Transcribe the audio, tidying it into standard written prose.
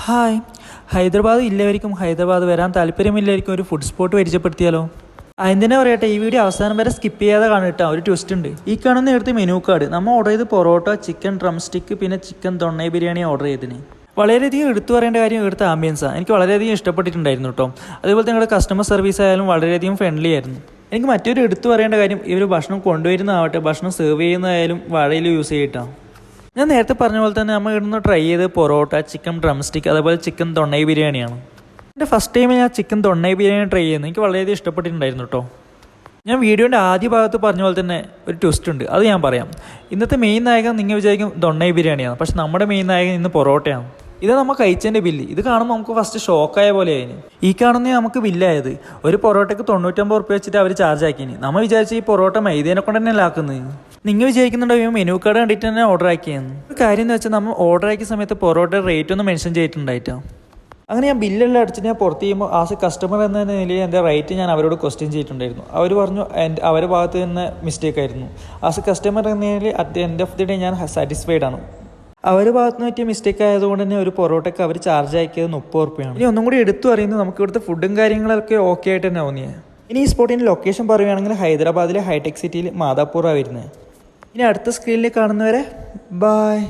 Hi, Hyderabad ഇല്ലവരിക്കും Hyderabad വരാൻ താല്പര്യമില്ലായിരിക്കും ഒരു food spot പരിചയപ്പെടുത്തിയാലോ? അതിന് പറയട്ടെ, ഈ വീഡിയോ അവസാനം വരെ സ്കിപ്പ് ചെയ്യാതെ കാണിട്ടാ. ഒരു ട്വിസ്റ്റ് ഉണ്ട്. ഈ കാണുന്ന എടുത്ത് മെനു കാർഡ് നമ്മൾ ഓർഡർ ചെയ്ത് പൊറോട്ട, ചിക്കൻ ഡ്രം സ്റ്റിക്ക്, പിന്നെ ചിക്കൻ തൊണ്ണ ബിരിയാണി ഓർഡർ ചെയ്തതിന് വളരെയധികം എടുത്തു പറയേണ്ട കാര്യം ഇവിടുത്തെ ആംബിയൻസാണ്. എനിക്ക് വളരെയധികം ഇഷ്ടപ്പെട്ടിട്ടുണ്ടായിരുന്നു കേട്ടോ. അതുപോലെ നിങ്ങളുടെ കസ്റ്റമർ സർവീസ് ആയാലും വളരെയധികം ഫ്രണ്ട്ലി ആയിരുന്നു. എനിക്ക് മറ്റൊരു എടുത്തു പറയേണ്ട കാര്യം, ഇവർ ഭക്ഷണം കൊണ്ടുവരുന്നതാവട്ടെ, ഭക്ഷണം സെർവ് ചെയ്യുന്നതായാലും വാഴയിൽ യൂസ് ചെയ്തിട്ടാണ്. ഞാൻ നേരത്തെ പറഞ്ഞ പോലെ തന്നെ നമ്മൾ ഇവിടുന്ന് ട്രൈ ചെയ്ത് പൊറോട്ട, ചിക്കൻ ഡ്രം സ്റ്റിക്ക്, അതുപോലെ ചിക്കൻ തൊണ്ണ ബിരിയാണിയാണ്. എൻ്റെ ഫസ്റ്റ് ടൈം ഞാൻ ചിക്കൻ തൊണ്ണ ബിരിയാണി ട്രൈ ചെയ്യുന്നത്. എനിക്ക് വളരെയധികം ഇഷ്ടപ്പെട്ടിട്ടുണ്ടായിരുന്നു കേട്ടോ. ഞാൻ വീഡിയോൻ്റെ ആദ്യ ഭാഗത്ത് പറഞ്ഞ പോലെ തന്നെ ഒരു ട്വിസ്റ്റ് ഉണ്ട്, അത് ഞാൻ പറയാം. ഇന്നത്തെ മെയിൻ നായകൻ നിങ്ങൾ വിചാരിക്കും തൊണ്ണ ബിരിയാണിയാണ്, പക്ഷെ നമ്മുടെ മെയിൻ നായകൻ ഇന്ന് പൊറോട്ടയാണ്. ഇത് നമ്മൾ കഴിച്ചതിൻ്റെ ബില്ല്. ഇത് കാണുമ്പോൾ നമുക്ക് ഫസ്റ്റ് ഷോക്കായ പോലെയായിന്. ഈ കാണുന്ന നമുക്ക് ബില്ലായത് ഒരു പൊറോട്ടയ്ക്ക് 99 റുപ്യ വെച്ചിട്ട് അവർ ചാർജ് ആക്കിന്. നമ്മൾ വിചാരിച്ച ഈ പൊറോട്ട മൈദേനെ കൊണ്ട് തന്നെ ആക്കുന്നത്. നിങ്ങൾ വിചാരിക്കുന്നുണ്ടോ ഈ മെനു കാർഡ് കണ്ടിട്ട് തന്നെ ഓർഡർ ആക്കിയെന്ന്? ഒരു കാര്യം എന്ന് വെച്ചാൽ നമ്മൾ ഓർഡർ ആക്കിയ സമയത്ത് പൊറോട്ടയുടെ റേറ്റ് ഒന്നും മെൻഷൻ ചെയ്തിട്ടുണ്ടായിട്ടാണ്. അങ്ങനെ ഞാൻ ബില്ലെല്ലാം അടിച്ചിട്ട് ഞാൻ പുറത്ത് ചെയ്യുമ്പോൾ ആസ് എ കസ്റ്റമർ എന്ന നിലയിൽ എൻ്റെ റേറ്റ് ഞാൻ അവരോട് ക്വസ്റ്റ്യൻ ചെയ്തിട്ടുണ്ടായിരുന്നു. അവർ പറഞ്ഞു അവരുടെ ഭാഗത്ത് നിന്ന് മിസ്റ്റേക്ക് ആയിരുന്നു. ആസ് എ കസ്റ്റമർ എന്ന നിലയിൽ at the end of the day ഞാൻ സാറ്റിസ്ഫൈഡ് ആണ്. അവരുടെ ഭാഗത്ത് നിന്ന് പറ്റിയ മിസ്റ്റേക്ക് ആയതുകൊണ്ട് തന്നെ ഒരു പൊറോട്ടയ്ക്ക് അവർ ചാർജ് ആക്കിയത് 30 റുപ്യാണ്. ഇനി ഒന്നും കൂടി എടുത്തു പറയുന്നത്, നമുക്ക് ഇവിടുത്തെ ഫുഡും കാര്യങ്ങളൊക്കെ ഓക്കെ ആയിട്ട് തന്നെ തോന്നിയത്. ഇനി ഈ സ്പോട്ടിൻ്റെ ലൊക്കേഷൻ പറയുകയാണെങ്കിൽ ഹൈദരാബാദിലെ ഹൈടെക് സിറ്റിയിൽ മാതാപൂറാണ് വരുന്നത്. ഇനി അടുത്ത സ്ക്രീനിൽ കാണുന്നവരെ ബായ്.